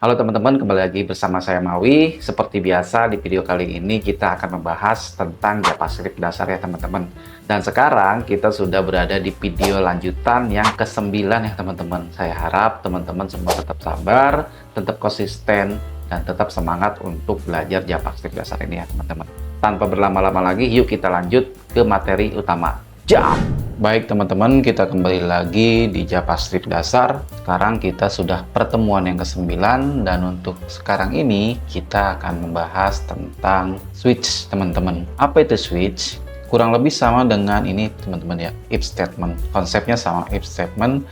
Halo teman-teman, kembali lagi bersama saya Mawi. Seperti biasa di video kali ini kita akan membahas tentang JavaScript dasar ya teman-teman. Dan sekarang kita sudah berada di video lanjutan yang ke-9 ya teman-teman. Saya harap teman-teman semua tetap sabar, tetap konsisten, dan tetap semangat untuk belajar JavaScript dasar ini ya teman-teman. Tanpa berlama-lama lagi, yuk kita lanjut ke materi utama. Jam! Baik teman-teman, kita kembali lagi di JavaScript dasar. Sekarang kita sudah pertemuan yang ke-9 dan untuk sekarang ini kita akan membahas tentang switch teman-teman. Apa itu switch? Kurang lebih sama dengan ini teman-teman ya, if statement. Konsepnya sama if statement.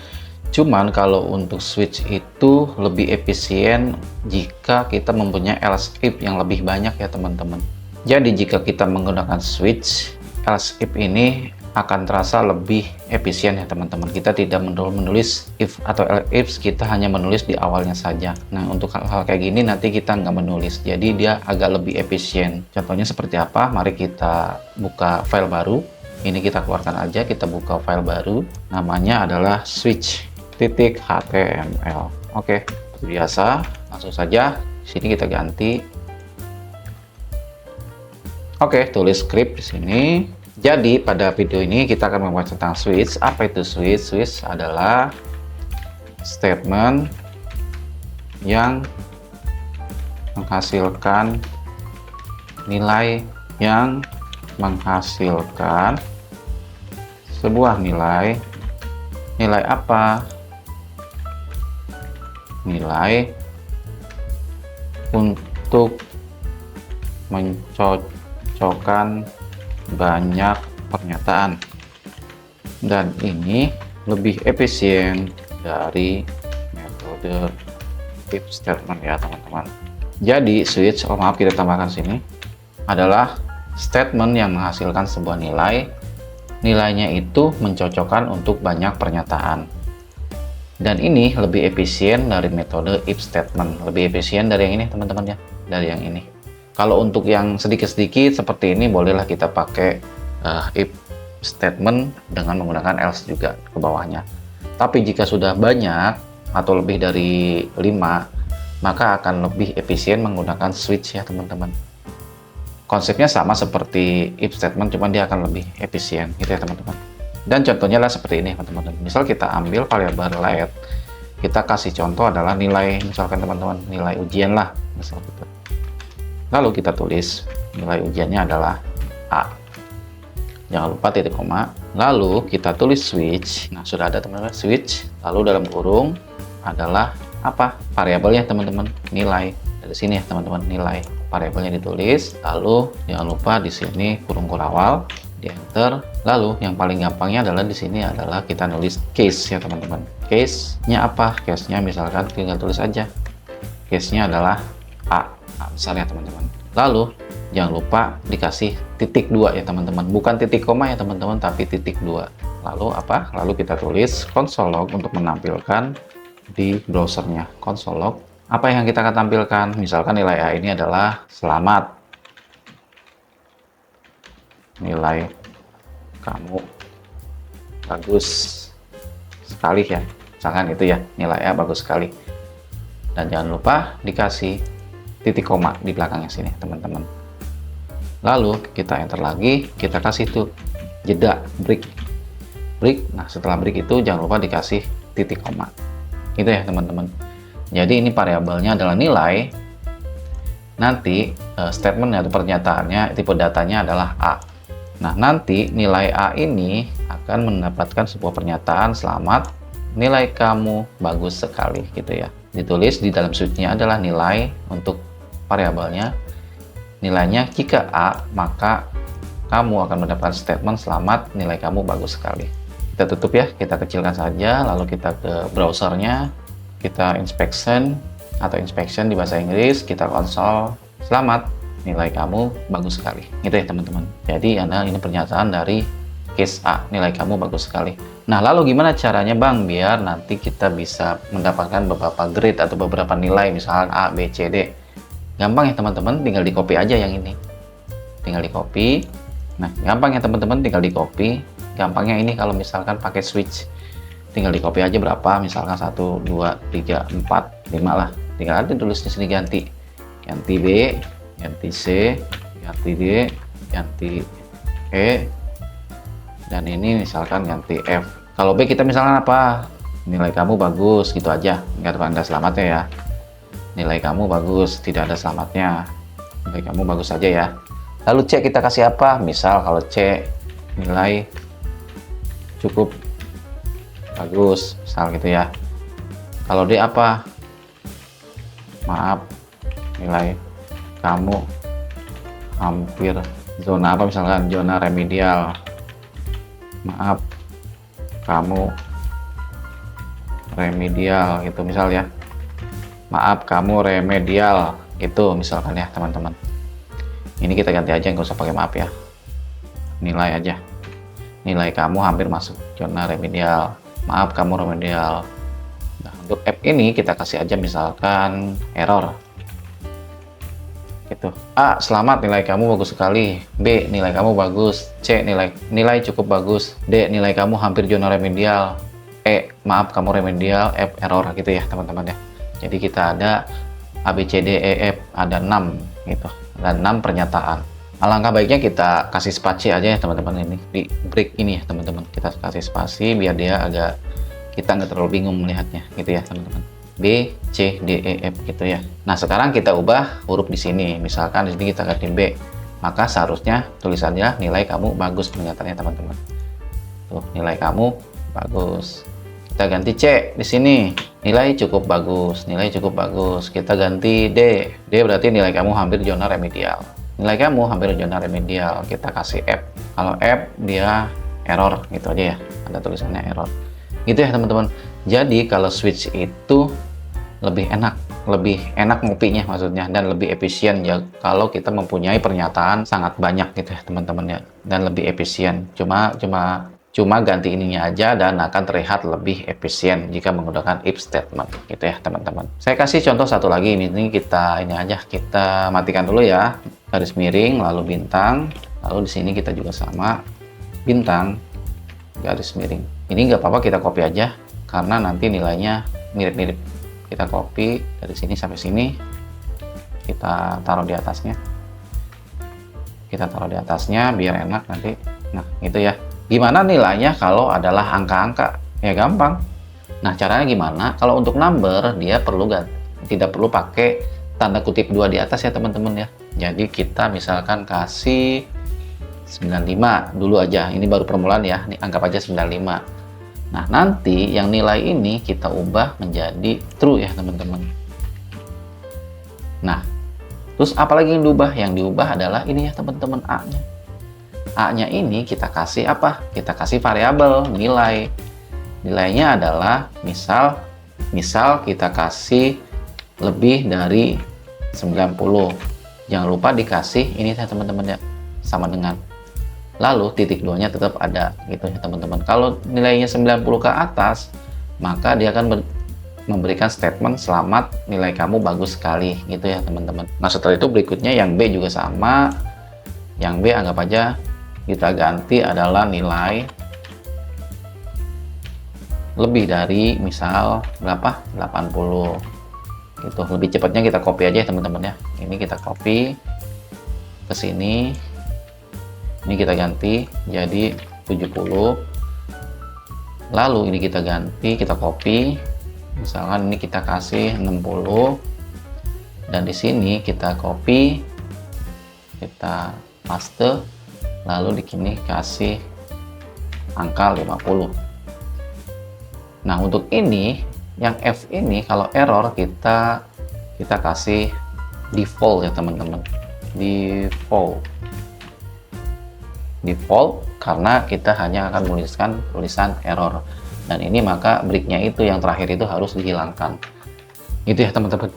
Cuman kalau untuk switch itu lebih efisien jika kita mempunyai else if yang lebih banyak ya teman-teman. Jadi jika kita menggunakan switch, else if ini akan terasa lebih efisien ya teman-teman. Kita tidak menulis if atau else, kita hanya menulis di awalnya saja. Nah untuk hal-hal kayak gini nanti kita nggak menulis, jadi dia agak lebih efisien. Contohnya seperti apa? Mari kita buka file baru. Ini kita keluarkan aja, kita buka file baru, namanya adalah switch.html. Oke, seperti biasa langsung saja di sini kita ganti. Oke, tulis script di sini. Jadi pada video ini kita akan membahas tentang switch. Apa itu switch? Switch adalah statement yang menghasilkan nilai yang menghasilkan sebuah nilai. Nilai apa? Nilai untuk mencocokkan banyak pernyataan, dan ini lebih efisien dari metode if statement ya teman-teman. Jadi switch, maaf kita tambahkan sini, adalah statement yang menghasilkan sebuah nilai. Nilainya itu mencocokkan untuk banyak pernyataan, dan ini lebih efisien dari metode if statement. Lebih efisien dari yang ini teman-teman ya, dari yang ini. Kalau untuk yang sedikit-sedikit seperti ini, bolehlah kita pakai if statement dengan menggunakan else juga ke bawahnya. Tapi jika sudah banyak atau lebih dari 5, maka akan lebih efisien menggunakan switch ya teman-teman. Konsepnya sama seperti if statement, cuman dia akan lebih efisien gitu ya teman-teman. Dan contohnya lah seperti ini teman-teman. Misal kita ambil variabel let, kita kasih contoh adalah nilai, misalkan teman-teman nilai ujian lah, misal gitu. Lalu kita tulis nilai ujiannya adalah A. Jangan lupa titik koma. Lalu kita tulis switch. Nah, sudah ada teman-teman switch. Lalu dalam kurung adalah apa? Variabelnya teman-teman, nilai. Dari sini ya teman-teman, nilai. Variabelnya ditulis. Lalu jangan lupa di sini kurung kurawal, di enter. Lalu yang paling gampangnya adalah di sini adalah kita nulis case ya teman-teman. Case-nya apa? Case-nya misalkan tinggal tulis aja. Case-nya adalah A. Nah, misalnya teman-teman. Lalu jangan lupa dikasih titik 2 ya teman-teman, bukan titik koma ya teman-teman, tapi titik 2. Lalu apa? Lalu kita tulis console log untuk menampilkan di browsernya. Console log, apa yang kita akan tampilkan? Misalkan nilai A ini adalah selamat, nilai kamu bagus sekali ya, misalkan itu ya, nilai A bagus sekali. Dan jangan lupa dikasih titik koma di belakangnya sini teman-teman. Lalu kita enter lagi, kita kasih tuh jeda, break. Nah setelah break itu jangan lupa dikasih titik koma, itu ya teman-teman. Jadi ini variabelnya adalah nilai, nanti statement atau pernyataannya, tipe datanya adalah A. Nah nanti nilai A ini akan mendapatkan sebuah pernyataan, selamat, nilai kamu bagus sekali gitu ya. Ditulis di dalam switch-nya adalah nilai untuk variabelnya, nilainya jika A, maka kamu akan mendapatkan statement selamat, nilai kamu bagus sekali. Kita tutup ya, kita kecilkan saja, lalu kita ke browsernya, kita inspection atau inspection di bahasa Inggris, kita konsol selamat, nilai kamu bagus sekali. Gitu ya teman-teman. Jadi ini pernyataan dari case A, nilai kamu bagus sekali. Nah lalu gimana caranya Bang biar nanti kita bisa mendapatkan beberapa grade atau beberapa nilai, misalnya A, B, C, D. Gampang ya teman-teman, tinggal di copy aja yang ini, tinggal di copy. Nah gampang ya teman-teman, tinggal di copy. Gampangnya ini kalau misalkan pakai switch, tinggal di copy aja berapa, misalkan 1, 2, 3, 4, 5 lah, 5 tinggal ada tulis di sini ganti B, ganti C, ganti D, ganti E, dan ini misalkan ganti F. Kalau B kita misalkan apa? Nilai kamu bagus, gitu aja, nggak ada selamatnya ya. Nilai kamu bagus, tidak ada selamatnya. Nilai kamu bagus saja ya. Lalu C kita kasih apa? Misal kalau C nilai cukup bagus, misal gitu ya. Kalau D apa? Maaf, nilai kamu hampir zona apa, misalkan zona remedial. Maaf, kamu remedial gitu misal ya. Maaf, kamu remedial gitu misalkan ya teman-teman. Ini kita ganti aja, nggak usah pakai maaf ya, nilai aja. Nilai kamu hampir masuk zona remedial. Maaf, kamu remedial. Nah, untuk F ini kita kasih aja misalkan error gitu. A, selamat, nilai kamu bagus sekali. B, nilai kamu bagus. C, nilai cukup bagus. D, nilai kamu hampir zona remedial. E, maaf kamu remedial. F, error gitu ya teman-teman ya. Jadi kita ada A, B, C, D, E, F, ada 6 gitu, dan 6 pernyataan. Alangkah baiknya kita kasih spasi aja ya teman-teman, ini di break ini ya teman-teman, kita kasih spasi biar dia agak, kita nggak terlalu bingung melihatnya gitu ya teman-teman. B, C, D, E, F gitu ya. Nah sekarang kita ubah huruf di sini, misalkan di sini kita ganti B, maka seharusnya tulisannya nilai kamu bagus pernyataannya teman-teman. Tuh, nilai kamu bagus. Kita ganti C di sini, nilai cukup bagus, nilai cukup bagus. Kita ganti D, D berarti nilai kamu hampir zona remedial. Nilai kamu hampir zona remedial. Kita kasih F. Kalau F dia error gitu aja ya, ada tulisannya error. Gitu ya teman-teman. Jadi kalau switch itu lebih enak ngopinya maksudnya, dan lebih efisien ya kalau kita mempunyai pernyataan sangat banyak gitu ya teman-teman ya, dan lebih efisien. Cuma ganti ininya aja dan akan terlihat lebih efisien jika menggunakan if statement gitu ya teman-teman. Saya kasih contoh satu lagi, ini kita matikan dulu ya, garis miring lalu bintang, lalu di sini kita juga sama bintang garis miring. Ini nggak apa-apa, kita copy aja karena nanti nilainya mirip-mirip. Kita copy dari sini sampai sini, kita taruh di atasnya, biar enak nanti. Nah itu ya. Gimana nilainya kalau adalah angka-angka? Ya gampang. Nah caranya gimana? Kalau untuk number dia tidak perlu pakai tanda kutip 2 di atas ya teman-teman ya. Jadi kita misalkan kasih 95 dulu aja. Ini baru permulaan ya. Ini anggap aja 95. Nah nanti yang nilai ini kita ubah menjadi true ya teman-teman. Nah terus apalagi yang diubah? Yang diubah adalah ini ya teman-teman, A-nya. A-nya ini kita kasih apa? Kita kasih variabel nilai. Nilainya adalah misal kita kasih lebih dari 90. Jangan lupa dikasih ini ya teman-teman ya, sama dengan. Lalu titik 2-nya tetap ada gitu ya teman-teman. Kalau nilainya 90 ke atas, maka dia akan memberikan statement selamat, nilai kamu bagus sekali gitu ya teman-teman. Nah setelah itu berikutnya yang B juga sama. Yang B anggap aja kita ganti adalah nilai lebih dari misal berapa, 80 gitu. Lebih cepatnya kita copy aja ya teman-teman ya. Ini kita copy ke sini, ini kita ganti jadi 70. Lalu ini kita ganti, kita copy, misalkan ini kita kasih 60, dan di sini kita copy, kita paste, lalu di sini kasih angka 50. Nah untuk ini yang F ini kalau error kita kasih default ya teman-teman, default karena kita hanya akan menuliskan tulisan error, dan ini maka breaknya itu yang terakhir itu harus dihilangkan gitu ya teman-teman.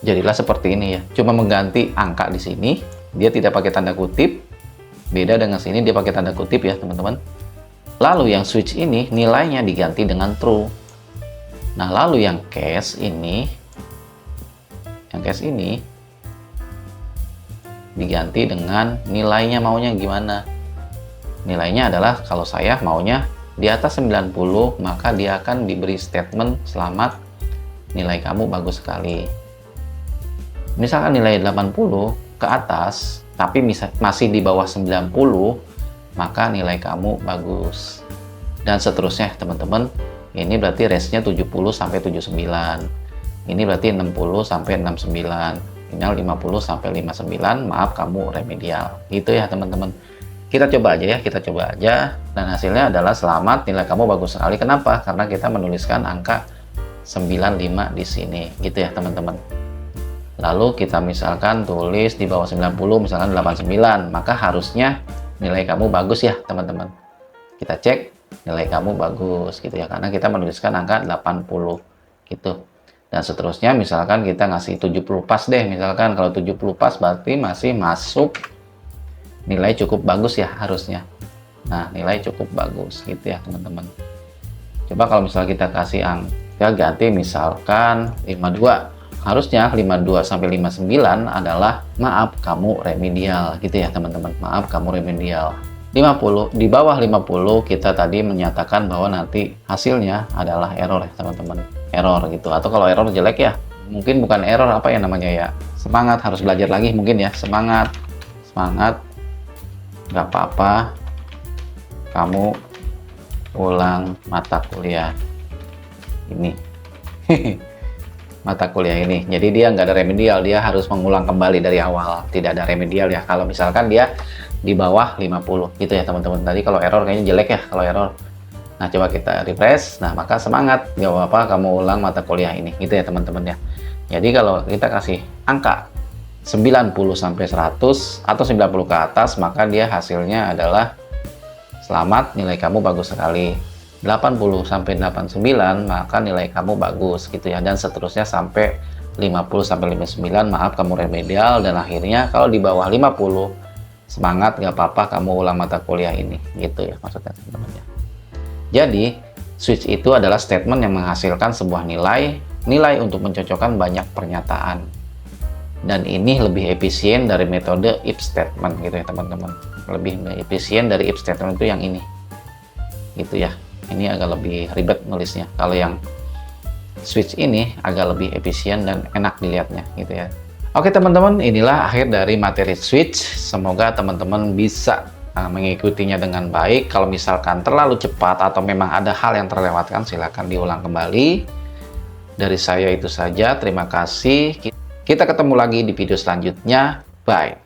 Jadilah seperti ini ya, cuma mengganti angka di sini, dia tidak pakai tanda kutip. Beda dengan sini dia pakai tanda kutip ya teman-teman. Lalu yang switch ini nilainya diganti dengan true. Nah lalu yang case ini diganti dengan nilainya, maunya gimana? Nilainya adalah kalau saya maunya di atas 90, maka dia akan diberi statement selamat, nilai kamu bagus sekali. Misalkan nilai 80 ke atas, tapi masih di bawah 90, maka nilai kamu bagus. Dan seterusnya teman-teman. Ini berarti range-nya 70 sampai 79. Ini berarti 60 sampai 69. Final 50 sampai 59, maaf kamu remedial. Gitu ya teman-teman. Kita coba aja ya, kita coba aja. Dan hasilnya adalah selamat, nilai kamu bagus sekali. Kenapa? Karena kita menuliskan angka 95 di sini. Gitu ya teman-teman. Lalu kita misalkan tulis di bawah 90, misalkan 89, maka harusnya nilai kamu bagus ya teman-teman. Kita cek nilai kamu bagus gitu ya, karena kita menuliskan angka 80 gitu. Dan seterusnya misalkan kita ngasih 70 pas deh, misalkan kalau 70 pas berarti masih masuk, nilai cukup bagus ya harusnya. Nah, nilai cukup bagus gitu ya teman-teman. Coba kalau misalnya kita kasih angka ganti misalkan 52, harusnya 52 sampai 59 adalah maaf kamu remedial gitu ya teman-teman. Maaf kamu remedial. 50, di bawah 50 kita tadi menyatakan bahwa nanti hasilnya adalah error ya teman-teman. Error gitu. Atau kalau error jelek ya, mungkin bukan error, apa ya namanya ya, semangat, harus belajar lagi mungkin ya. Semangat, nggak apa-apa kamu ulang mata kuliah ini. Mata kuliah ini. Jadi dia nggak ada remedial, dia harus mengulang kembali dari awal. Tidak ada remedial ya. Kalau misalkan dia di bawah 50 gitu ya teman-teman. Tadi kalau error kayaknya jelek ya kalau error. Nah, coba kita refresh. Nah, maka semangat, nggak apa-apa kamu ulang mata kuliah ini gitu ya teman-teman ya. Jadi kalau kita kasih angka 90 sampai 100 atau 90 ke atas, maka dia hasilnya adalah selamat, nilai kamu bagus sekali. 80 sampai 89 maka nilai kamu bagus gitu ya, dan seterusnya sampai 50 sampai 59 maaf kamu remedial, dan akhirnya kalau di bawah 50 semangat, nggak apa-apa kamu ulang mata kuliah ini gitu ya maksudnya teman-teman ya. Jadi switch itu adalah statement yang menghasilkan sebuah nilai untuk mencocokkan banyak pernyataan, dan ini lebih efisien dari metode if statement gitu ya teman-teman. Lebih efisien dari if statement itu yang ini gitu ya. Ini agak lebih ribet nulisnya. Kalau yang switch ini agak lebih efisien dan enak dilihatnya gitu ya. Oke teman-teman, inilah akhir dari materi switch. Semoga teman-teman bisa mengikutinya dengan baik. Kalau misalkan terlalu cepat atau memang ada hal yang terlewatkan, silahkan diulang kembali. Dari saya itu saja, terima kasih. Kita ketemu lagi di video selanjutnya. Bye.